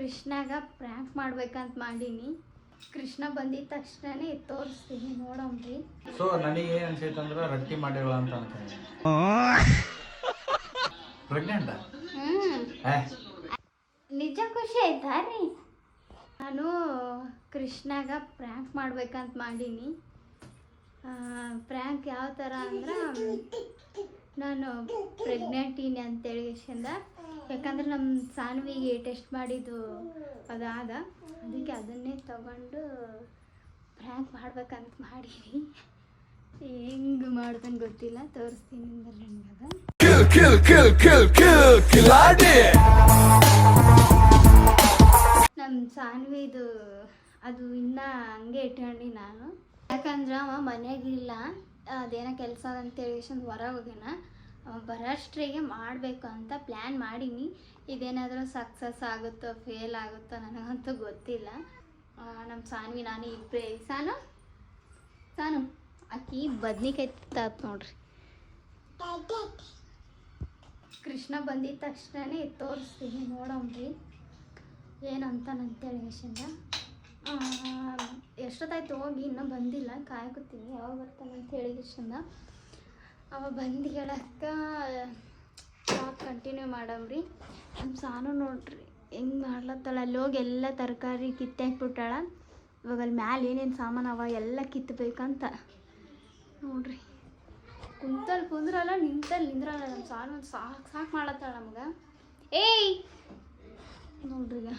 ಕೃಷ್ಣಾಗ prank ಮಾಡ್ಬೇಕಂತ ಮಾಡೀನಿ. ಕೃಷ್ಣ ಬಂದಿದ ತಕ್ಷಣನೇ ತೋರಿಸ್ತೀನಿ ನೋಡಮ್ರಿ. ಸೊ ನನಗೆ ಏನು ಅನ್ಸೈತಂದ್ರೆ ರೊಟ್ಟಿ ಮಾಡಿರಲ್ಲ ಅಂತ ಅನ್ಕೊಂಡೆ. ಪ್ರೆಗ್ನೆಂಟ್ ನಿಜ ಖುಷಿ ಆಯ್ತಾ ರೀ? ನಾನು ಕೃಷ್ಣಾಗ ಪ್ರ್ಯಾಂಕ್ ಮಾಡ್ಬೇಕಂತ ಮಾಡೀನಿ. ಪ್ರ್ಯಾಂಕ್ ಯಾವ ಥರ ಅಂದ್ರೆ, ನಾನು ಪ್ರೆಗ್ನೆಂಟ್ ಇನಿ ಅಂತೇಳಿ ಯಾಕಂದ್ರೆ ನಮ್ಮ ಸಾನ್ವಿಗೆ ಟೆಸ್ಟ್ ಮಾಡಿದ್ದು ಅದಾದ, ಅದಕ್ಕೆ ಅದನ್ನೇ ತಗೊಂಡು ಪ್ರ್ಯಾಂಕ್ ಮಾಡ್ಬೇಕಂತ ಮಾಡೀನಿ. ಹೆಂಗೆ ಮಾಡ್ದಂಗೆ ಗೊತ್ತಿಲ್ಲ, ತೋರಿಸ್ತೀನಿ ಅಂದ್ರೆ ನಿಮ್ಗೆ. ನಮ್ಮ ಸಾನ್ವಿದು ಅದು ಇನ್ನೂ ಹಂಗೆ ಇಟ್ಕೊಂಡು ನಾನು, ಯಾಕಂದ್ರೆ ಅವ ಮನೆಗಿಲ್ಲ, ಅದೇನೋ ಕೆಲಸ ಅಂತೇಳಿ ಹೊರಗೆ ಹೋಗ್ಯಾನ. ಬರೋಷ್ಟ್ರಿಗೆ ಮಾಡಬೇಕು ಅಂತ ಪ್ಲ್ಯಾನ್ ಮಾಡೀನಿ. ಇದೇನಾದರೂ ಸಕ್ಸಸ್ ಆಗುತ್ತೋ ಫೇಲ್ ಆಗುತ್ತೋ ನನಗಂತೂ ಗೊತ್ತಿಲ್ಲ. ನಮ್ಮ ಸಾನ್ವಿ ನಾನು ಇಬ್ಬರೇ. ಸಾನು ಆಕಿ ಬದ್ನಿಕಾಯಿ ತಾತ್ ನೋಡ್ರಿ. ಕೃಷ್ಣ ಬಂದಿದ ತಕ್ಷಣನೇ ತೋರಿಸ್ತೀನಿ ನೋಡಮ್ರಿ ಏನಂತ ಅಂತೇಳಿ. ಎಷ್ಟೊತ್ತಾಯ್ತು ಹೋಗಿ ಇನ್ನೂ ಬಂದಿಲ್ಲ, ಕಾಯ್ಕೊತೀನಿ ಯಾವಾಗ ಬರ್ತಾನೆ ಅಂತ ಹೇಳಿದ. ಅವ ಬಂದು ಹೇಳಕ್ಕ ಕಂಟಿನ್ಯೂ ಮಾಡಮ್ರಿ. ನಮ್ಮ ಸಾನು ನೋಡ್ರಿ ಹೆಂಗೆ ಮಾಡ್ಲತ್ತಾಳ. ಅಲ್ಲಿ ಹೋಗಿ ಎಲ್ಲ ತರಕಾರಿ ಕಿತ್ತಾಕ್ಬಿಟ್ಟಾಳ. ಇವಾಗ ಅಲ್ಲಿ ಮ್ಯಾಲೆ ಏನೇನು ಸಾಮಾನು ಅವ ಎಲ್ಲ ಕಿತ್ತಬೇಕಂತ ನೋಡ್ರಿ. ಕುಂತಲ್ಲಿ ಕುಂದ್ರಲ್ಲ, ನಿಂತಲ್ಲಿ ನಿಂದ್ರಲ್ಲ. ನಮ್ಮ ಸಾನು ಸಾಕು ಮಾಡ್ಲತ್ತಾಳ ನಮ್ಗೆ. ಏಯ್ ನೋಡ್ರಿ, ಈಗ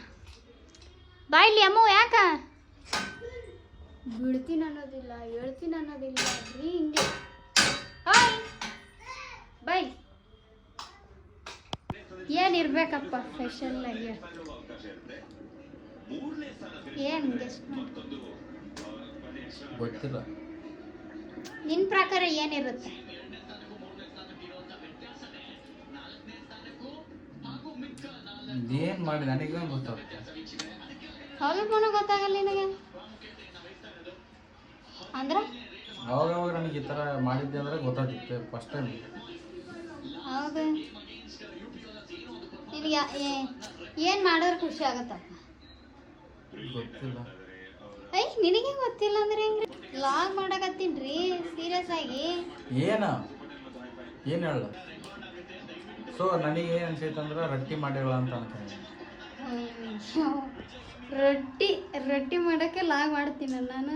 ಬಾಯ್ಲಿ ಅಮ್ಮ, ಯಾಕ ಬಿಡ್ತೀನಿ ಅನ್ನೋದಿಲ್ಲ, ಹೇಳ್ತೀನಿ ಅನ್ನೋದಿಲ್ಲ ರೀ. ಹಿಂಗೆ ಹಾಯ್ ಬಾಯ್ ಏನಿರ್ಬೇಕಪ್ಪ ಸ್ಪೆಷಲ್ ಆಗಿ? ಏನು ಗೆಸ್ಟ್ ಗೊತ್ತಿಲ್ಲ. ನಿನ್ನ ಪ್ರಕಾರ ಏನಿರುತ್ತೆ? ಏನು ಮಾಡಿ ನನಗೆ ಗೊತ್ತಾಗುತ್ತೆ. ಹೌದು, ಗೊತ್ತಾಗಲ್ಲ ನಿನಗೆ ಅಂದ್ರೆ? ಅವಾಗ ನನಗೆ ಈ ಥರ ಮಾಡಿದ್ದೆ ಅಂದರೆ ಗೊತ್ತಾಗ್ತಿತ್ತು ಫಸ್ಟ್ ಟೈಮ್. ಹೌದು, ನಿನಗೆ ಏನು ಮಾಡಿದ್ರೆ ಖುಷಿ ಆಗತ್ತಪ್ಪ? ಗೊತ್ತಿಲ್ಲ. ನಿನಗೆ ಗೊತ್ತಿಲ್ಲ ಅಂದ್ರೆ ಹೆಂಗ್ರಿ? ಲಾಗ್ ಮಾಡಕತ್ತೀನಿ ರೀ ಸೀರಿಯಸ್ ಆಗಿ. ಏನು ಹೇಳ? ಸೊ ನನಗೆ ಏನು ಅನ್ಸೈತಂದ್ರೆ ರೊಟ್ಟಿ ಮಾಡಿರಲ್ಲ ಅಂತ ಅನ್ಕೊಂಡೆ. ರೊಟ್ಟಿ ಮಾಡೋಕ್ಕೆ ಲಾಗ್ ಮಾಡ್ತೀನಿ ನಾನು.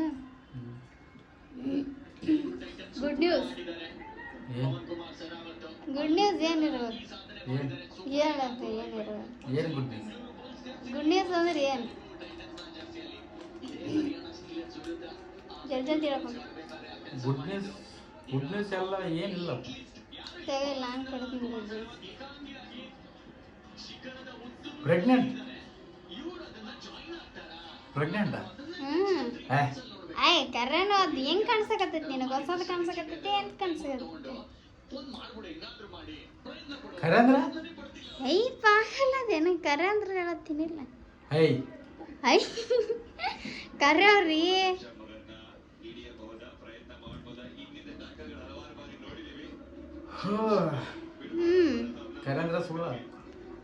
ಗುಡ್ ನ್ಯೂಸ್ ಏನಿರ್ಬೋದು? ಹೇಳಂತ ಏನಿರ್ಬೋದು? ಏನು ಗುಡ್ ನ್ಯೂಸ್? ಗುಡ್ ನ್ಯೂಸ್ ಅಂದ್ರೆ ಏನು? ಜಲ್ದಿ ಹೇಳ್ಕೊಂಡು. ಗುಡ್ ನ್ಯೂಸ್ ಎಲ್ಲ ಏನಿಲ್ಲ. ತೆಗಿಲ್ಲ, ನಾನು ಕೊಡ್ತೀನಿ. ಪ್ರೆಗ್ನೆಂಟ್ ಕರ್ರೇನು ಅದು ಹೆಂಗ್ ಕಾಣಿಸಕತ್ತೈತಿ ನಿನಗೆ? ಹೊಸದು ಕಾಣಿಸಕತ್ತೈತಿ ಎಂತ ಕಾಣಿಸಕತ್ತೈತಿ? ಖರೆ ಅಂದ್ರೆ ಪಾಗಲ್ಲ ಅದೇನು ಕರೆ ಅಂದ್ರೆ ಹೇಳತ್ತೀನಿಲ್ಲ. ಐ ಕರೆ ಅವ್ರಿ. ಖರೆ ಅಂದ್ರೆ ಸುಳ್ಳ?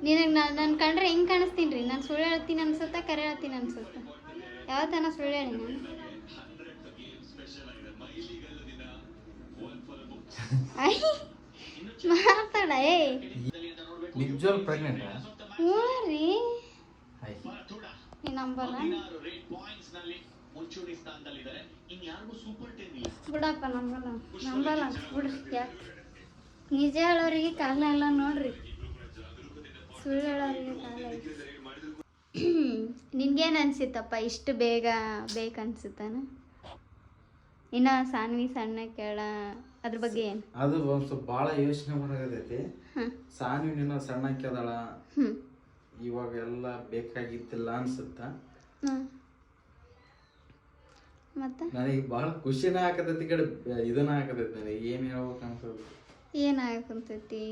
ನಿನಗೆ ನಾನು ಕಂಡ್ರೆ ಹೆಂಗೆ ಕಾಣಿಸ್ತೀನಿ ರೀ? ನಾನು ಸುಳ್ಳು ಹೇಳ್ತೀನಿ ಅನ್ಸುತ್ತಾ ಕರೆ ಹೇಳ್ತೀನಿ ಅನ್ಸುತ್ತಾ? ಯಾವತ್ತನ ಸುಳ್ಳು ಹೇಳಿ ನಾನು? ಮಾತಾಡ. ನಿಜವಾಗ್ಲೂ ಪ್ರೆಗ್ನೆಂಟ್? ಹ್ಞೂ ರೀ. ನೀ ನಂಬಲ್ಲ ಬಿಡಪ್ಪ, ನಂಬಲ್ಲ ಬಿಡ್ರಿ. ಯಾಕೆ? ನಿಜ ಹೇಳೋರಿಗೆ ಕಾಲ ಎಲ್ಲ ನೋಡ್ರಿ, ಸುಳ್ಳು ಹೇಳೋರಿಗೆ ಕಾಲ ಐತಿ. ನಿನ್ಗೇನು ಅನ್ಸಿತ್ತಪ್ಪ ಇಷ್ಟು ಬೇಗ ಬೇಕನ್ಸುತ್ತಾನ? ಇನ್ನ ಸಾನ್ವಿ ಸಣ್ಣ ಕೇಳ ಅದ್ರ ಬಗ್ಗೆ ಏನು? ಅದು ಒಂದು ಸ್ವಲ್ಪ ಭಾಳ ಯೋಚನೆ ಮಾಡಕತ್ತೈತಿ. ಸಾನ್ವಿ ನಿನ್ನ ಸಣ್ಣ ಕೇದಾಳ, ಇವಾಗ ಎಲ್ಲ ಬೇಕಾಗಿದ್ದಿಲ್ಲ ಅನ್ಸುತ್ತ. ಮತ್ತೆ ನನಗೆ ಭಾಳ ಖುಷಿನ ಹಾಕತೈತಿ, ಕಡೆ ಇದನ್ನ ಹಾಕತೈತಿ. ನನಗೆ ಏನು ಹೇಳ್ಬೇಕು ಅನ್ಸೋದು? ಏನಾಗಕಂತೈತಿ?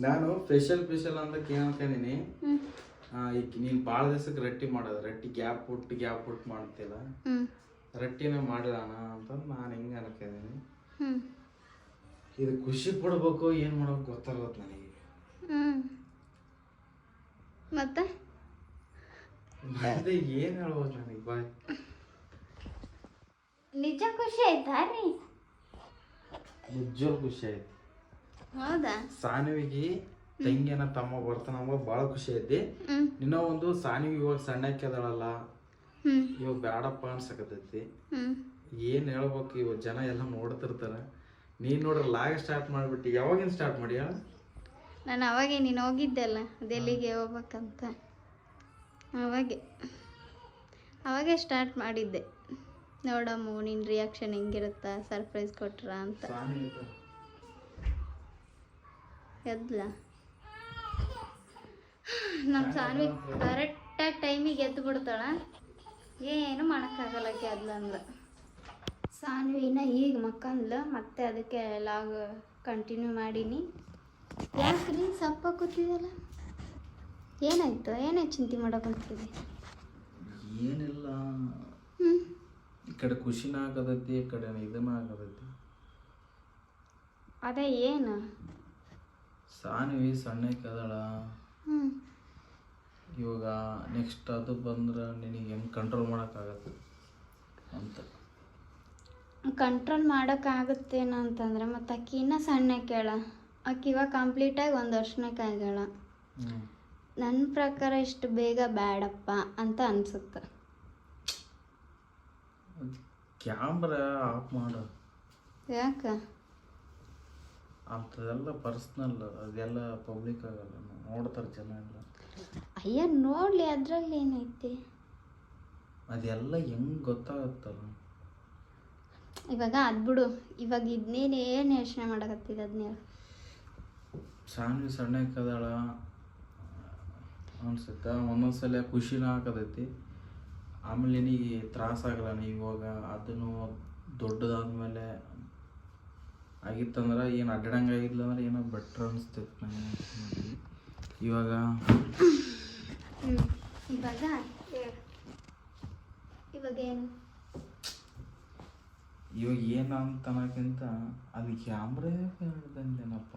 ನಾನು ಸ್ಪೆಷಲ್ ಅಂತ ಕೇಳ್ಕೊಂಡೀನಿ. ಈಗ ನೀನು ಭಾಳ ದಿವಸಕ್ಕೆ ರೊಟ್ಟಿ ಮಾಡೋದು, ರೊಟ್ಟಿ ಗ್ಯಾಪ್ ಬಿಟ್ಟು ಮಾಡ್ತಿಲ್ಲ, ರೊಟ್ಟಿನ ಮಾಡಿದಾನ ಅಂತ ನಾನು ಹಿಂಗೆ ಅನ್ಕೊಂಡಿನಿ. ಇದು ಖುಷಿ ಪಡ್ಬೇಕು ಏನು ಮಾಡ್ಬೇಕು ಗೊತ್ತಾಗತ್ತೆ ನನಗೆ. ಮತ್ತೆ ಅದೇ ಏನು ಹೇಳ್ಬೋದು ನನಗೆ ಬಾಯ್. ನಿಜ ಖುಷಿ ಆಯ್ತಾ ರೀ? ನಿಜವಾಗ್ಲೂ ಖುಷಿ ಆಯ್ತು. ಹೌದಾ? ಸಾನ್ವಿಗೆ ತಂಗಿನ ತಮ್ಮ ಬರ್ತಾನಂಬ ಭಾಳ ಖುಷಿ ಐತಿ. ಇನ್ನೂ ಒಂದು ಸಾನ್ವಿ ಇವಾಗ ಸಣ್ಣಕ್ಕೆ ಅದಳಲ್ಲ, ಇವಾಗ ಬ್ಯಾಡಪ್ಪ ಅನ್ಸಕತೈತಿ. ಏನು ಹೇಳ್ಬೇಕು, ಇವಾಗ ಜನ ಎಲ್ಲ ನೋಡ್ತಿರ್ತಾರ. ನೀನು ನೋಡ್ರಿ ಲಾಗ ಸ್ಟಾರ್ಟ್ ಮಾಡಿಬಿಟ್ಟು ಯಾವಾಗಿಂದ ಸ್ಟಾರ್ಟ್ ಮಾಡಿ ಹೇಳ? ನಾನು ಅವಾಗೆ ನೀನು ಹೋಗಿದ್ದೆಲ್ಲ ಡೆಲ್ಲಿಗೆ ಹೋಗ್ಬೇಕಂತ, ಅವಾಗೆ ಸ್ಟಾರ್ಟ್ ಮಾಡಿದ್ದೆ. ನೋಡಮ್ಮ ನಿನ್ನ ರಿಯಾಕ್ಷನ್ ಹೆಂಗಿರುತ್ತಾ, ಸರ್ಪ್ರೈಸ್ ಕೊಟ್ರ ಅಂತ. ಎದ್ಲ ನಮ್ಮ ಸಾನ್ವಿ ಕರೆಕ್ಟಾಗಿ ಟೈಮಿಗೆ ಎದ್ದು ಬಿಡ್ತಾಳ, ಏನು ಮಾಡೋಕ್ಕಾಗಲ್ಲ ಎದ್ಲ ಅಂದ್ರೆ. ಸಾನ್ವಿನ ಈಗ ಮಕ್ಕಂದ್ಲ, ಮತ್ತೆ ಅದಕ್ಕೆ ಲಾಗ್ ಕಂಟಿನ್ಯೂ ಮಾಡೀನಿ. ಯಾಕ್ರಿ ಸಪ್ಪ ಕೂತಿದೆಯಲ್ಲ, ಏನಾಯ್ತು? ಏನೇ ಚಿಂತೆ ಮಾಡಕ್ಕಂತಿದೆ? ಏನಿಲ್ಲ, ಈ ಕಡೆ ಖುಷಿನ ಆಗತೈತಿ, ಈ ಕಡೆ ಇದನ್ನ ಆಗತೈತಿ. ಅದೇ ಏನು? ಸಾನ್ವಿ ಸಣ್ಣಕ್ಕೆ ಅದಳ, ಇವಾಗ ನೆಕ್ಸ್ಟ್ ಅದು ಬಂದ್ರೆ ನಿನಗೆ ಹೆಂಗೆ ಕಂಟ್ರೋಲ್ ಮಾಡೋಕ್ಕಾಗತ್ತೆ ಅಂತ. ಕಂಟ್ರೋಲ್ ಮಾಡೋಕ್ಕಾಗುತ್ತೇನೋ ಅಂತಂದ್ರೆ ಮತ್ತೆ ಅಕ್ಕಿ ಇನ್ನೂ ಸಣ್ಣಕ್ಕೆ ಹೇಳ, ಅಕ್ಕಿ ಇವಾಗ ಕಂಪ್ಲೀಟಾಗಿ 1 ವರ್ಷಕ್ಕೆ ಆಗ್ಯಾಳ. ನನ್ನ ಪ್ರಕಾರ ಇಷ್ಟು ಬೇಗ ಬೇಡಪ್ಪ ಅಂತ ಅನ್ಸುತ್ತೆ. ಕ್ಯಾಮ್ರಾ ಆಫ್ ಮಾಡು. ಯಾಕೆ? ಅಂಥದ್ದೆಲ್ಲ ಪರ್ಸ್ನಲ್, ಅದೆಲ್ಲ ಪಬ್ಲಿಕ್ ಆಗಲ್ಲ, ನೋಡ್ತಾರೆ ಜನ ಎಲ್ಲ. ಅಯ್ಯ ನೋಡಲಿ, ಅದರಲ್ಲಿ ಏನೈತಿ? ಅದೆಲ್ಲ ಹೆಂಗೆ ಗೊತ್ತಾಗುತ್ತಲ್ಲ. ಇವಾಗ ಅದು ಬಿಡು, ಇವಾಗ ಇದನ್ನೇನು ಏನು ಯೋಚನೆ ಮಾಡಕತ್ತಿದೆ ಅದನ್ನೇ. ಸಾನ್ವಿ ಸಣ್ಣಕ್ಕೆ ಅದಾಳ ಅನ್ಸುತ್ತೆ, ಒಂದೊಂದ್ಸಲ ಖುಷಿನ ಹಾಕತೈತಿ, ಆಮೇಲೆ ನಿನಗೆ ತ್ರಾಸಾಗಲ್ಲ. ನೀವು ಇವಾಗ ಅದನ್ನು ದೊಡ್ಡದಾದ್ಮೇಲೆ ಆಗಿತ್ತಂದ್ರೆ ಏನು ಅಡ್ಡಂಗೆ ಆಗಿಲ್ಲ ಅಂದ್ರೆ ಏನೋ ಬೆಟ್ರ್ ಅನಿಸ್ತೈತೆ ನನಗೆ. ಇವಾಗ ಏನು ಇವಾಗ ಏನು ಅಂತ ಅನ್ನೋಕ್ಕಿಂತ ಅದು ಕ್ಯಾಮ್ರೇ ಹೇಳ್ದಂದೇನಪ್ಪ.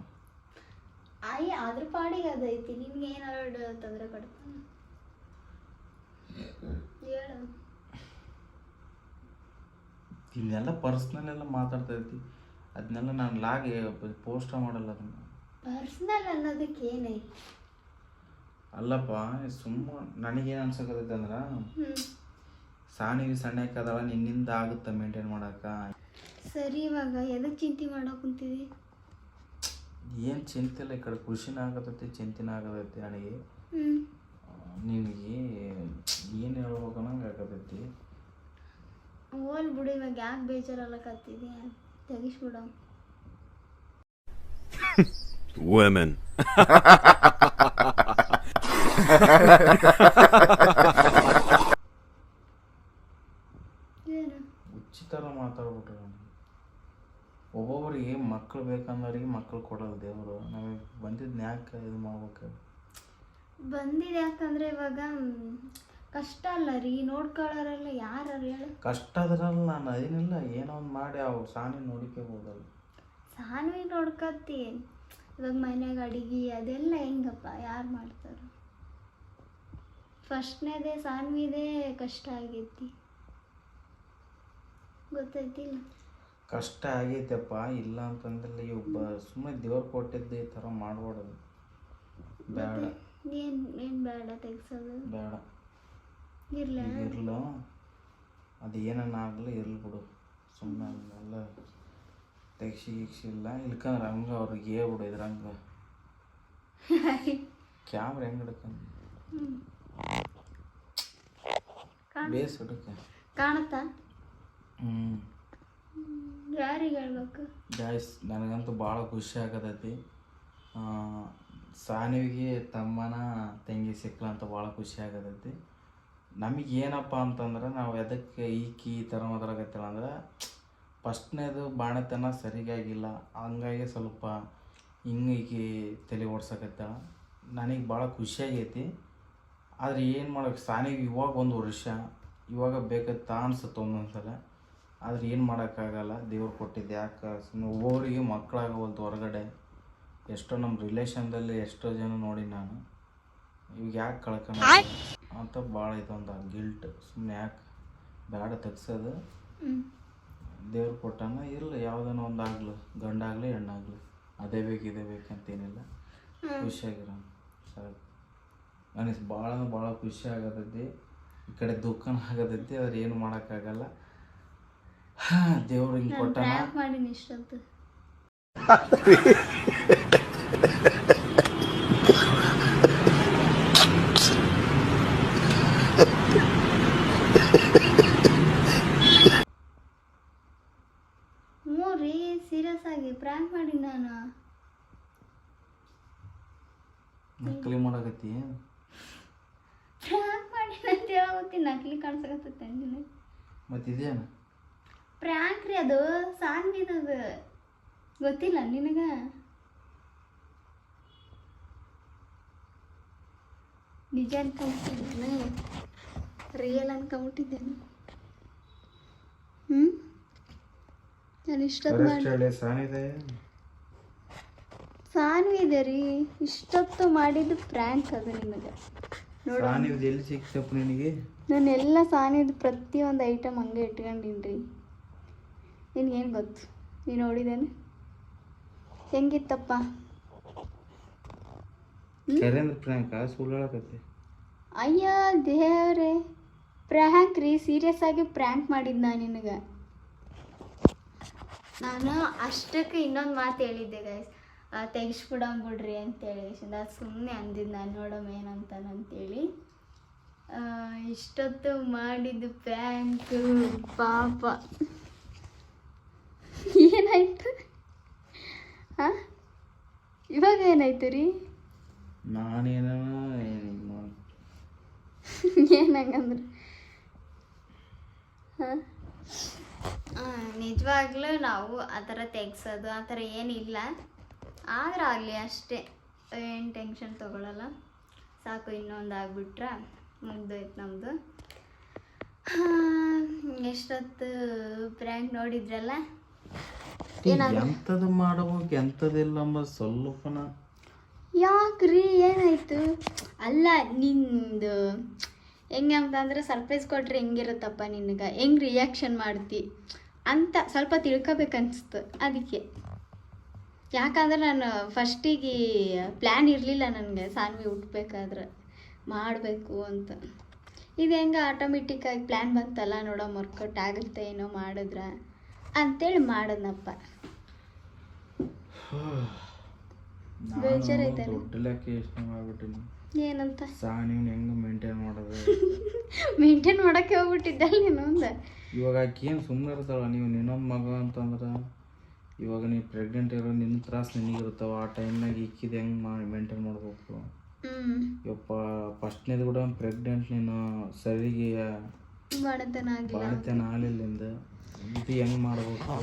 ಅಯ್ಯ ಅದ್ರ ಪಾಡಿಗೆ ಅದೈತಿ, ನಿಮ್ಗೆ ಏನಾರು ತೊಂದರೆ ಕೊಡ್ತಾನೆ ಹೇಳು. ಇಲ್ಲೆಲ್ಲ ಪರ್ಸ್ನಲ್ ಎಲ್ಲ ಮಾತಾಡ್ತೈತಿ, ಅದನ್ನೆಲ್ಲ ನಾನು ಲಾಗ್ ಪೋಸ್ಟ್ ಮಾಡಲ್ಲ. ಅದನ್ನು ಪರ್ಸ್ನಲ್ ಅನ್ನೋದಕ್ಕೆ ಏನೈತಿ? ಅಲ್ಲಪ್ಪ, ನನಗೇನು ಅನ್ಸಕತ್ತೈತೆ ಅಂದ್ರೆ, ಸಾನಿಗೆ ಸಣ್ಣಕ್ಕೆ ಅದಾಳ, ನಿನ್ನಿಂದ ಆಗುತ್ತೆ ಮೇಂಟೈನ್ ಮಾಡೋಕೆ. ಸರಿ, ಇವಾಗ ಎದಕ್ಕೆ ಚಿಂತೆ ಮಾಡೋ ಕುಂತಿದಿ? ಏನು ಚಿಂತೆ ಇಲ್ಲ, ಈ ಕಡೆ ಖುಷಿನ ಆಗತೈತಿ, ಚಿಂತೆನ ಆಗತೈತಿ ನನಗೆ. ನಿನಗೆ ಏನು ಹೇಳ್ಬೇಕು ಅನ್ನಂಗೆ ಆಗತೈತಿ. ಹೋಲ್ ಬಿಡು, ಇವಾಗ ಯಾಕೆ ಬೇಜಾರಲ್ಲಕತ್ತಿದಿ? ತೆಗಿಸ್ಬಿಡ. Women. ಏನು ಉಚಿತರ ಮಾತಾಡ್ಬಿಟ್ರೆ, ಒಬ್ಬೊಬ್ಬರಿಗೆ ಮಕ್ಕಳು ಬೇಕಂದವ್ರಿಗೆ ಮಕ್ಕಳು ಕೊಡೋದು ದೇವರು. ನಮಗೆ ಬಂದಿದ್ದು ಯಾಕೆ ಇದು ಮಾಡ್ಬೇಕು? ಬಂದಿದೆ ಯಾಕಂದ್ರೆ ಇವಾಗ ಕಷ್ಟ ಅಲ್ಲ ರೀ, ನೋಡ್ಕೊಳ್ಳೋರೆಲ್ಲ ಯಾರು ಹೇಳು? ಕಷ್ಟ ಅದ್ರಲ್ಲ, ನಾನು ಅದೇನಿಲ್ಲ, ಏನೋ ಒಂದು ಮಾಡಿ ಅವ್ರು ಸಾನಿ ನೋಡ್ಕೋಬೋದಲ್ಲ. ಸಾನ್ವಿ ನೋಡ್ಕತ್ತಿ, ಇವಾಗ ಮನ್ಯಾಗ ಅಡಿಗೆ ಅದೆಲ್ಲ ಹೆಂಗಪ್ಪ ಯಾರು ಮಾಡ್ತಾರೆ? ಫಸ್ಟ್ನೇದೇ ಸಾನ್ವಿದೇ ಕಷ್ಟ ಆಗೈತಿ, ಗೊತ್ತೈತಿಲ್ಲ? ಕಷ್ಟ ಆಗೈತಪ್ಪ, ಇಲ್ಲ ಅಂತಂದಿಲ್ಲ. ಒಬ್ಬ ಸುಮ್ಮನೆ ದೇವ್ರು ಕೊಟ್ಟಿದ್ದು ಈ ಥರ ಮಾಡ್ಬಾರ್ದು. ಬೇಡ, ಏನು ಬೇಡ ತೆಗ್ಸೋದು? ಬೇಡ, ಇರಲ್ಲ, ಅದು ಏನನ್ನಾಗಲಿ ಇರ್ಲಿ ಬಿಡು. ಸುಮ್ಮನೆ ಅದನ್ನೆಲ್ಲ ತೆಗ್ಸಿಲ್ಲ, ಇಲ್ಕಂದ್ರೆ ಹಂಗೆ ಅವ್ರಿಗೆ ಹೇಳ್ಬಿಡು. ಇದ್ರಂಗೆ ಕ್ಯಾಮ್ರಾ ಹೆಂಗೆ ಹಿಡ್ಕೊಂಡು ಬೇಸ್ ಹಿಡಕ್ಕೆ ಕಾಣುತ್ತಾ? ಯಾರಿಗೆ ಹೇಳ್ಬೇಕು? ಗಾಯ್ಸ್, ನನಗಂತೂ ಭಾಳ ಖುಷಿ ಆಗತೈತಿ. ಸಾನಿವಿಗೆ ತಮ್ಮನ ತಂಗಿ ಸಿಕ್ಕಲ ಅಂತ ಭಾಳ ಖುಷಿ ಆಗತೈತಿ. ನಮಗೇನಪ್ಪ ಅಂತಂದ್ರೆ, ನಾವು ಎದಕ್ಕೆ ಈ ಥರ ಮಾತಾಡಕತ್ತಿಲ್ಲ ಅಂದ್ರೆ, ಫಸ್ಟ್ನೇದು ಬಾಣತನ ಸರಿಗಾಗಿಲ್ಲ, ಹಂಗಾಗಿ ಸ್ವಲ್ಪ ಹಿಂಗೆ ತಲೆ ಓಡ್ಸಕತ್ತಾಳ. ನನಗೆ ಭಾಳ ಖುಷಿಯಾಗೈತಿ. ಆದರೆ ಏನು ಮಾಡೋಕ್ಕೆ, ಸಾನಿಗೆ ಇವಾಗ 1 ವರ್ಷ, ಇವಾಗ ಬೇಕತ್ತ ಅನ್ಸುತ್ತೆ ಒಂದೊಂದ್ಸಲ. ಆದರೆ ಏನು ಮಾಡೋಕ್ಕಾಗಲ್ಲ, ದೇವ್ರು ಕೊಟ್ಟಿದ್ದು. ಯಾಕೆ ಸುಮ್ಮನೆ ಒಬ್ಬೊಬ್ಬರಿಗೆ ಮಕ್ಕಳಾಗವಲ್ದು ಹೊರಗಡೆ. ಎಷ್ಟೋ ನಮ್ಮ ರಿಲೇಷನ್ದಲ್ಲಿ ಎಷ್ಟೋ ಜನ ನೋಡಿ ನಾನು, ಇವಾಗ ಯಾಕೆ ಕಳ್ಕೊಂಡು ಅಂತ ಭಾಳ ಇದೊಂದು ಗಿಲ್ಟ್. ಸುಮ್ಮನೆ ಯಾಕೆ ಬೇಡ ತೆಗ್ಸೋದು, ದೇವ್ರು ಕೊಟ್ಟಾನ ಇರಲಿ, ಯಾವುದನ್ನ ಒಂದಾಗ್ಲು, ಗಂಡಾಗಲಿ ಹೆಣ್ಣಾಗಲಿ, ಅದೇ ಬೇಕು ಇದೇ ಬೇಕಂತೇನಿಲ್ಲ, ಖುಷಿಯಾಗಿರೋ ಸಾಕು. ನನಗೆ ಭಾಳ ಖುಷಿ ಆಗತೈತಿ. ಈ ಕಡೆ ದುಃಖನ ಆಗತೈತಿ, ಅದ್ರ ಏನು ಮಾಡೋಕ್ಕಾಗಲ್ಲ. ದೇವ್ರು ಹಿಂಗೆ ಕೊಟ್ಟಾನ. ಮಾಡೀನಿ ಇಷ್ಟೊತ್ತು. ಮೂರಿ ಸೀರಿಯಸ್ ಆಗಿ ಪ್ರ್ಯಾಂಕ್ ಮಾಡಿ ನಾನು ನಕಲಿ ಮಾಡಕತ್ತಿ. ಪ್ರ್ಯಾಂಕ್ ಮಾಡಿ ಅಂತ ಹೇಳೋತಿ, ನಕಲಿ ಕಾಣಿಸಕತ್ತೈತೆ ನೀನು. ಮತ್ತು ಇದೇನು ಪ್ರ್ಯಾಂಕ್ ರೀ, ಅದು ಸಾಂಗಿದದು ಗೊತ್ತಿಲ್ಲ ನಿನಗ? ನಿಜ ಅನ್ಕೊಂಬಿಟ್ಟಿದ್ದೇನೆ, ರಿಯಲ್ ಅನ್ಕೊಂಬಿಟ್ಟಿದ್ದೇನೆ. ನಾನು ಇಷ್ಟೊತ್ತು ಮಾಡಿ ಸಾನ್ವಿ ಇದೆ ರೀ, ಇಷ್ಟೊತ್ತು ಮಾಡಿದ್ದು ಪ್ರ್ಯಾಂಕ್ ಅದು ನಿಮಗೆ. ನೋಡಿ ಎಲ್ಲಿ ಸಿಕ್ತಪ್ಪ ನಿನಗೆ? ನಾನು ಎಲ್ಲ ಸಾನಿದ್ದು ಪ್ರತಿಯೊಂದು ಐಟಮ್ ಹಂಗೆ ಇಟ್ಕೊಂಡಿನಿ ರೀ. ನಿನ್ಗೇನು ಗೊತ್ತು? ನೀನು ನೋಡಿದೇನೆ ಹೆಂಗಿತ್ತಪ್ಪ? ಅಯ್ಯ ದೇವ್ರೆ, ಪ್ರ್ಯಾಂಕ್ ರೀ, ಸೀರಿಯಸ್ ಆಗಿ ಪ್ರ್ಯಾಂಕ್ ಮಾಡಿದ್ದು ನಾನು ನಿನಗೆ. ನಾನು ಅಷ್ಟಕ್ಕೆ ಇನ್ನೊಂದು ಮಾತು ಹೇಳಿದ್ದೆ ಗೈಸ್, ತೆಗಿಸ್ಬಿಡಂಬಿಡ್ರಿ ಅಂತೇಳಿ. ಅದು ಸುಮ್ಮನೆ ಅಂದಿದ್ದು ನಾನು, ನೋಡಮ್ಮ ಏನಂತಾನಂತೇಳಿ. ಇಷ್ಟೊತ್ತು ಮಾಡಿದ್ದು ಪ್ರ್ಯಾಂಕು ಪಾಪ. ಏನಾಯ್ತು? ಹಾಂ, ಇವಾಗ ಏನಾಯ್ತು ರೀ? ಏನಂಗಂದ್ರೆ ಹಾಂ, ನಿಜವಾಗ್ಲೂ ನಾವು ಆ ಥರ ತೆಗ್ಸೋದು ಆ ಥರ ಏನಿಲ್ಲ. ಆದ್ರೆ ಆಗಲಿ ಅಷ್ಟೇ, ಏನು ಟೆನ್ಷನ್ ತೊಗೊಳಲ್ಲ. ಸಾಕು, ಇನ್ನೊಂದು ಆಗ್ಬಿಟ್ರೆ ಮುಗ್ದೋಯ್ತು ನಮ್ಮದು. ಎಷ್ಟೊತ್ತು ಪ್ರ್ಯಾಂಕ್ ನೋಡಿದ್ರಲ್ಲ. ಎಂಥದ್ದು ಮಾಡಬೇಕು ಎಂಥದಿಲ್ಲ ಸ್ವಲ್ಪನ. ಯಾಕ್ರಿ ಏನಾಯ್ತು? ಅಲ್ಲ, ನಿಂದು ಹೆಂಗೆ ಅಂತಂದ್ರೆ ಸರ್ಪ್ರೈಸ್ ಕೊಟ್ರೆ ಹೆಂಗಿರುತ್ತಪ್ಪ ನಿನಗೆ, ಹೆಂಗೆ ರಿಯಾಕ್ಷನ್ ಮಾಡ್ತಿ ಅಂತ ಸ್ವಲ್ಪ ತಿಳ್ಕೊಬೇಕನ್ನಿಸ್ತು. ಅದಕ್ಕೆ, ಯಾಕಂದ್ರೆ ನಾನು ಫಸ್ಟಿಗೆ ಪ್ಲ್ಯಾನ್ ಇರಲಿಲ್ಲ ನನಗೆ ಸಾನ್ವಿ ಹುಟ್ಬೇಕಾದ್ರೆ ಮಾಡಬೇಕು ಅಂತ. ಇದು ಹೆಂಗೆ ಆಟೋಮೆಟಿಕ್ಕಾಗಿ ಪ್ಲ್ಯಾನ್ ಬಂತಲ್ಲ, ನೋಡೋ ವರ್ಕೌಟ್ ಆಗುತ್ತೆ ಏನೋ ಮಾಡಿದ್ರೆ ಅಂತೇಳಿ ಮಾಡೋದನಪ್ಪ. ಬೇಜಾರೈತಾನೆ ಏನಂತ? ಹೆಂಗೆ ಮೇಂಟೈನ್ ಮಾಡೋದು ಮೇಂಟೈನ್ ಮಾಡೋಕ್ಕೆ ಹೋಗ್ಬಿಟ್ಟಿದ್ದಲ್ಲ ನೀನು ಮುಂದೆ. ಇವಾಗ ಆಕೆ ಏನು ಸುಮ್ಮನೆ ಇರ್ತಾಳ, ನೀವು ನಿನ್ನೊಂದು ಮಗ ಅಂತಂದ್ರೆ ಇವಾಗ ನೀವು ಪ್ರೆಗ್ನೆಂಟ್ ಇರೋ ನಿನ್ನ ತ್ರಾಸ ನಿನಗಿರ್ತಾವ. ಆ ಟೈಮ್ನಾಗ ಇಕ್ಕಿದ್ದು ಹೆಂಗೆ ಮೇಂಟೈನ್ ಮಾಡ್ಬೇಕು? ಯಪ್ಪ, ಫಸ್ಟ್ನೇದು ಕೂಡ ಪ್ರೆಗ್ನೆಂಟ್ ನೀನು ಸರಿಗೆ ಬಾಣತನ ಆಗಲಿಲ್ಲಿಂದ ಇದು ಹೆಂಗೆ ಮಾಡ್ಬೇಕು?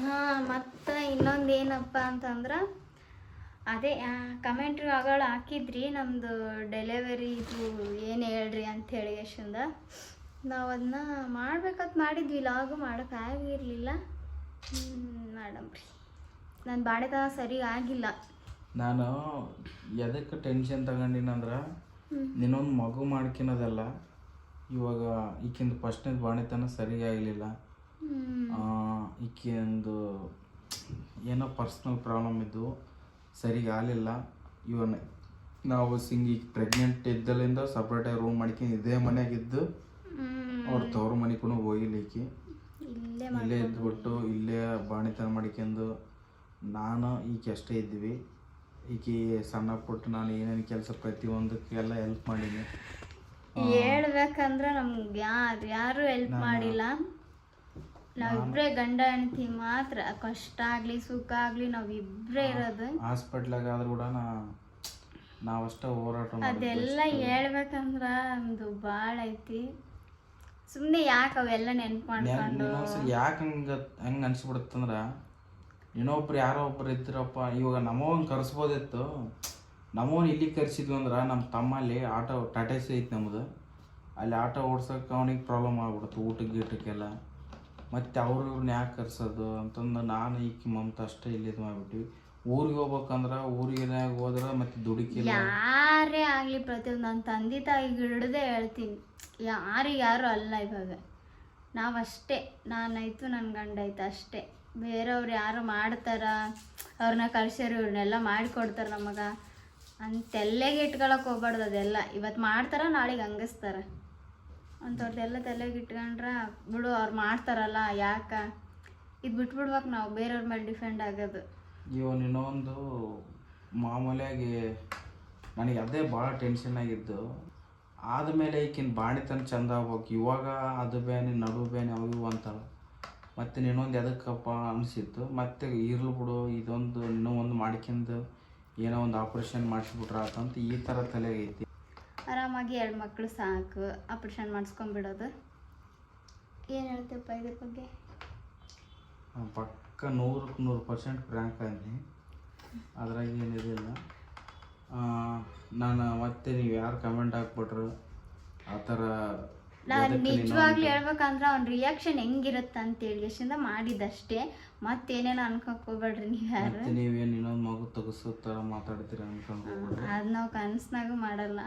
ಹಾಂ, ಮತ್ತು ಇನ್ನೊಂದು ಏನಪ್ಪ ಅಂತಂದ್ರೆ, ಅದೇ ಕಮೆಂಟ್ರಿ ಆಗಳ ಹಾಕಿದ್ರಿ ನಮ್ಮದು ಡೆಲಿವರಿ ಇದು ಏನು ಹೇಳ್ರಿ ಅಂಥೇಳಿ ಎಷ್ಟಿಂದ ನಾವು ಅದನ್ನ ಮಾಡ್ಬೇಕಂತ ಮಾಡಿದ್ವಿ. ಲಾಗು ಮಾಡೋಕ್ಕಾಗಿರಲಿಲ್ಲ. ಮಾಡಮ್ರಿ, ನನ್ನ ಬಾಣತನ ಸರಿ ಆಗಿಲ್ಲ. ನಾನು ಎದಕ್ಕೆ ಟೆನ್ಷನ್ ತಗೊಂಡಿನಂದ್ರೆ, ನೀನೊಂದು ಮಗು ಮಾಡ್ಕಿನೋದಲ್ಲ, ಇವಾಗ ಈಕಿಂದು ಫಸ್ಟ್ನೇದು ಬಾಣತನ ಸರಿಗೆ ಆಗಲಿಲ್ಲ. ಈಕೆಂದು ಏನೋ ಪರ್ಸ್ನಲ್ ಪ್ರಾಬ್ಲಮ್ ಇದ್ದು ಸರಿಗೆ ಆಗಲಿಲ್ಲ. ಇವನ್ನ ನಾವು ಈಗ ಪ್ರೆಗ್ನೆಂಟ್ ಇದ್ದಲ್ಲಿಂದ ಸಪ್ರೇಟಾಗಿ ರೂಮ್ ಮಾಡ್ಕೊಂಡು ಇದೇ ಮನೆಯಾಗಿದ್ದು, ಅವ್ರ ತವ್ರ ಮನೆಗೂ ಹೋಗಿಲ್ಲ. ಈಕೆ ಇಲ್ಲೇ ಇದ್ಬಿಟ್ಟು ಇಲ್ಲೇ ಬಾಣಿತನ ಮಾಡ್ಕೊಂಡು ನಾನು ಈಕೆ ಅಷ್ಟೇ ಇದ್ವಿ. ಈಕೆ ಸಣ್ಣ ಪುಟ್ಟ ನಾನು ಏನೇನು ಕೆಲಸ ಪ್ರತಿಯೊಂದಕ್ಕೆಲ್ಲ ಹೆಲ್ಪ್ ಮಾಡೀನಿ. ಹೇಳ್ಬೇಕಂದ್ರೆ ನಮ್ಗೆ ಯಾರು ಹೆಲ್ಪ್ ಮಾಡಿಲ್ಲ. ನಾವಿಬ್ಬರೇ ಗಂಡ ಹೆಂಡತಿ ಮಾತ್ರ, ಕಷ್ಟ ಆಗಲಿ ಸುಖ ಆಗಲಿ ನಾವಿಬ್ಬರೇ ಇರೋದು. ಹಾಸ್ಪಿಟ್ಲಾಗ ಆದ್ರೂ ಕೂಡ ನಾವಷ್ಟೇ ಹೋರಾಟ ಅದೆಲ್ಲ ಹೇಳ್ಬೇಕಂದ್ರೆ ಒಂದು ಭಾಳ ಐತಿ. ಸುಮ್ಮನೆ ಯಾಕೆ ಅವೆಲ್ಲ ನೆನ್ಪು ಮಾಡ್ಕೊಂಡು ಯಾಕೆ ಹೆಂಗೆ ಅನ್ಸ್ಬಿಡುತ್ತಂದ್ರೆ, ಇನ್ನೊಬ್ರು ಯಾರೋ ಒಬ್ರು ಇದ್ರಪ್ಪ, ಇವಾಗ ನಮ್ಮವನ್ ಕರೆಸ್ಬೋದಿತ್ತು. ನಮ್ಮವನ್ ಇಲ್ಲಿಗೆ ಕರೆಸಿದ್ವಿ ಅಂದ್ರೆ ನಮ್ಮ ತಮ್ಮಲ್ಲಿ ಆಟೋ ಟಾಟಾ ಸಿ ಐತಿ ನಮ್ಮದು, ಅಲ್ಲಿ ಆಟೋ ಓಡ್ಸೋಕೆ ಅವನಿಗೆ ಪ್ರಾಬ್ಲಮ್ ಆಗ್ಬಿಡುತ್ತೆ ಊಟಕ್ಕೆ ಗೀಟಕ್ಕೆಲ್ಲ. ಮತ್ತು ಅವ್ರನ್ನ ಯಾಕೆ ಕರ್ಸೋದು ಅಂತಂದು ನಾನು ಈಕೆ ಮಮತ ಅಷ್ಟೇ ಇಲ್ಲಿ ಇದು ಮಾಡಿಬಿಟ್ವಿ. ಊರಿಗೆ ಹೋಗ್ಬೇಕಂದ್ರ ಊರಿಗೆ ಹೋದ್ರೆ ಮತ್ತೆ ದುಡಿಕಿಲ್ಲ. ಯಾರೇ ಆಗಲಿ ಪ್ರತಿಯೊಂದು ನನ್ನ ತಂದೆ ತಾಯಿಗೆ ಹಿಡ್ದೇ ಹೇಳ್ತೀನಿ, ಯಾರು ಅಲ್ಲ ಇವಾಗ. ನಾವಷ್ಟೇ, ನಾನಾಯ್ತು ನನ್ನ ಗಂಡ ಆಯ್ತು ಅಷ್ಟೇ. ಬೇರೆಯವ್ರು ಯಾರು ಮಾಡ್ತಾರ, ಅವ್ರನ್ನ ಕಳ್ಸ್ಯಾರ ಇವ್ರನ್ನೆಲ್ಲ ಮಾಡಿಕೊಡ್ತಾರೆ ನಮಗೆ ಅಂತೆಲ್ಲೆಗೆ ಇಟ್ಕೊಳಕ್ಕೆ ಹೋಗ್ಬಾರ್ದು. ಅದೆಲ್ಲ ಇವತ್ತು ಮಾಡ್ತಾರ ನಾಳೆಗೆ ಹಂಗಿಸ್ತಾರೆ ಅಂಥವ್ರದ್ದೆಲ್ಲ ತಲೆಗೆ ಇಟ್ಕೊಂಡ್ರೆ ಬಿಡು, ಅವ್ರು ಮಾಡ್ತಾರಲ್ಲ ಯಾಕೆ ಇದು ಬಿಟ್ಬಿಡ್ಬೇಕು ನಾವು ಬೇರೆಯವ್ರ ಮೇಲೆ ಡಿಪೆಂಡ್ ಆಗೋದು. ಇವನು ಇನ್ನೊಂದು ಮಾಮೂಲಿಯಾಗಿ ನನಗೆ ಅದೇ ಭಾಳ ಟೆನ್ಷನ್ ಆಗಿದ್ದು. ಆದಮೇಲೆ ಈಗಿನ ಬಾಣಿತನ ಚಂದ ಆಗ್ಬೇಕು. ಇವಾಗ ಅದು ಬೇನೆ ನಡು ಬೇನೆ ಅವು ಅಂತಾಳೆ. ಮತ್ತು ಇನ್ನೊಂದು ಎದಕ್ಕಪ್ಪ ಅನಿಸಿತ್ತು. ಮತ್ತು ಇರ್ಲಿ ಬಿಡು, ಇದೊಂದು ಇನ್ನೂ ಒಂದು ಮಾಡ್ಕೊಂಡು ಏನೋ ಒಂದು ಆಪ್ರೇಷನ್ ಮಾಡಿಸ್ಬಿಟ್ರೆ ಆತಂತ ಈ ಥರ ತಲೆಗೈತಿ. ಆರಾಮಾಗಿ 2 ಮಕ್ಕಳು ಸಾಕು, ಆಪ್ರೇಷನ್ ಮಾಡಿಸ್ಕೊಂಡ್ಬಿಡೋದು. ಏನು ಹೇಳ್ತೀವಪ್ಪ ಇದ್ರ ಬಗ್ಗೆ? ಪಕ್ಕ 100% ಪ್ರ್ಯಾಂಕ್ ಆಗಿ, ಅದ್ರಾಗ ಏನಿದಿಲ್ಲ. ನಾನು ಮತ್ತೆ ನೀವು ಯಾರು ಕಮೆಂಟ್ ಹಾಕ್ಬಿಟ್ರು ಆ ಥರ, ನಾನು ನಿಜವಾಗ್ಲೂ ಹೇಳ್ಬೇಕಂದ್ರೆ ಅವ್ನ ರಿಯಾಕ್ಷನ್ ಹೆಂಗಿರುತ್ತೆ ಅಂತೇಳಿ ಎಷ್ಟಿಂದ ಮಾಡಿದ್ದಷ್ಟೇ. ಮತ್ತೇನೇನೋ ಅನ್ಕೋಕ್ ಹೋಗ್ಬೇಡ್ರಿ ನೀವು ಯಾರು. ನೀವೇನು ಇನ್ನೊಂದು ಮಗು ತೆಗಿಸೋ ಥರ ಮಾತಾಡ್ತೀರ ಅನ್ಕೊಂಡು ಅದು ನಾವು ಕನಸ್ನಾಗೂ ಮಾಡಲ್ಲ.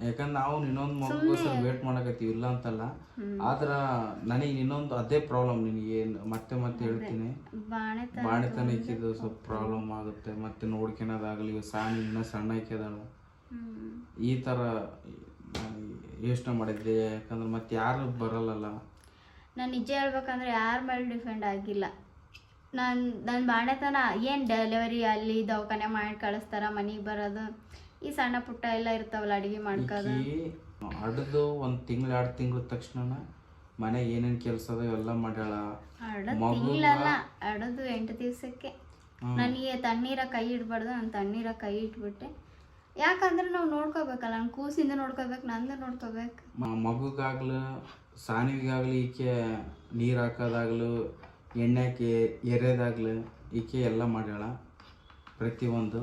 ಯಾಕಂದ್ರೆ ನಾವು ಇನ್ನೊಂದು ಮಗುಗೋಸ್ಕರ ವೇಟ್ ಮಾಡಕತ್ತೀವಿ, ಇಲ್ಲ ಅಂತಲ್ಲ. ಆದ್ರೆ ನನಗೆ ಇನ್ನೊಂದು ಅದೇ ಪ್ರಾಬ್ಲಮ್. ನಿನಗೆ ಮತ್ತೆ ಹೇಳ್ತೀನಿ, ಬಾಣೆತನ ಇಕ್ಕಿದ್ದು ಸ್ವಲ್ಪ ಪ್ರಾಬ್ಲಮ್ ಆಗುತ್ತೆ. ಮತ್ತೆ ನೋಡ್ಕೊಳೋದಾಗಲಿ, ಸಾನಿ ಇನ್ನೂ ಸಣ್ಣ ಇಕ್ಕಿದಾಳ, ಈ ಥರ ಯೋಚನೆ ಮಾಡಿದ್ದೆ. ಯಾಕಂದ್ರೆ ಮತ್ತೆ ಯಾರು ಬರಲ್ಲಲ್ಲ. ನಾನು ನಿಜ ಹೇಳ್ಬೇಕಂದ್ರೆ ಯಾರ ಮೇಲೆ ಡಿಪೆಂಡ್ ಆಗಿಲ್ಲ. ನನ್ನ ಬಾಣೆತನ ಏನು ಡೆಲಿವರಿ ಅಲ್ಲಿ ದವಾಖಾನೆ ಮಾಡಿ ಕಳಿಸ್ತಾರ, ಮನೆಗೆ ಬರೋದು, ಈ ಸಣ್ಣ ಪುಟ್ಟ ಎಲ್ಲ ಇರ್ತಾವಲ್ಲ ಅಡುಗೆ ಮಾಡ್ಕೋದು. ಅಡ್ದು 1 ತಿಂಗಳು 2 ತಿಂಗಳ ತಕ್ಷಣ ಮನೆಗೆ ಏನೇನು ಕೆಲಸ ಅದ ಎಲ್ಲ ಮಾಡ್ಯಾಳ. ತಿಂಗಳಲ್ಲ, ಅಡದು 8 ದಿವಸಕ್ಕೆ. ನನಗೆ ತಣ್ಣೀರ ಕೈ ಇಡಬಾರ್ದು, ನಾನು ತಣ್ಣೀರ ಕೈ ಇಟ್ಬಿಟ್ಟೆ. ಯಾಕಂದ್ರೆ ನಾವು ನೋಡ್ಕೋಬೇಕಲ್ಲ, ನಾನು ಕೂಸಿಂದ ನೋಡ್ಕೋಬೇಕು, ನಂದು ನೋಡ್ಕೋಬೇಕು. ಮಗುಗಾಗ್ಲು ಸಾನಿವಿಗಾಗ್ಲಿ ಈಕೆ ನೀರು ಹಾಕೋದಾಗ್ಲು, ಎಣ್ಣೆ ಹಾಕಿ ಎರೆದಾಗ್ಲು ಈಕೆ ಎಲ್ಲ ಮಾಡ್ಯಾಳ ಪ್ರತಿಯೊಂದು.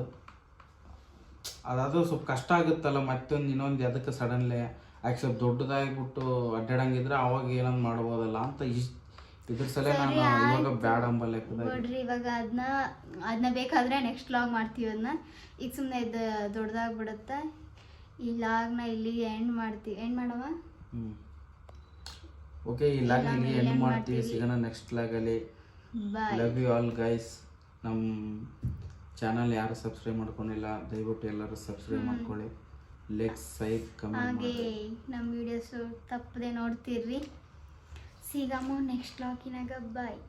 ಅದಾದ್ರೂ ಸ್ವಲ್ಪ ಕಷ್ಟ ಆಗುತ್ತಲ್ಲ. ಮತ್ತೊಂದು ಇನ್ನೊಂದು ಅದಕ್ಕೆ ಸಡನ್ಲಿ ಆಕೆ ಸ್ವಲ್ಪ ದೊಡ್ಡದಾಗಿಬಿಟ್ಟು ಅಡ್ಡಾಡಂಗಿದ್ರೆ ಅವಾಗ ಏನೊಂದು ಮಾಡ್ಬೋದಲ್ಲ ಅಂತ ಇದ್ರ ಸಲ ನಾನು ಇವಾಗ ಬ್ಯಾಡ್ ಅಂಬಲ್ಲ. ನೋಡ್ರಿ ಇವಾಗ ಅದನ್ನ ಬೇಕಾದ್ರೆ ನೆಕ್ಸ್ಟ್ ಲಾಗ್ ಮಾಡ್ತೀವಿ. ಅದನ್ನ ಈಗ ಸುಮ್ಮನೆ ಇದು ದೊಡ್ಡದಾಗ್ಬಿಡುತ್ತೆ. ಈ ಲಾಗ್ನ ಇಲ್ಲಿ ಎಂಡ್ ಮಾಡವ. ಓಕೆ, ಈ ಲಾಗ್ ಇಲ್ಲಿ ಎಂಡ್ ಮಾಡ್ತೀವಿ. ಸಿಗೋಣ ನೆಕ್ಸ್ಟ್ ಲಾಗಲ್ಲಿ. Love you all guys. ನಮ್ಮ ಚಾನಲ್ ಯಾರು ಸಬ್ಸ್ಕ್ರೈಬ್ ಮಾಡ್ಕೊಂಡಿಲ್ಲ ದಯವಿಟ್ಟು ಎಲ್ಲರೂ ಸಬ್ಸ್ಕ್ರೈಬ್ ಮಾಡ್ಕೊಳ್ಳಿ. ಲೈಕ್ ಕಮೆಂಟ್ ಹಾಗೆ ನಮ್ಮ ವಿಡಿಯೋಸು ತಪ್ಪದೆ ನೋಡ್ತಿರ್ರಿ. ಸಿಗಮು ನೆಕ್ಸ್ಟ್ ಲಾಗಿನಾಗ. ಬಾಯ್.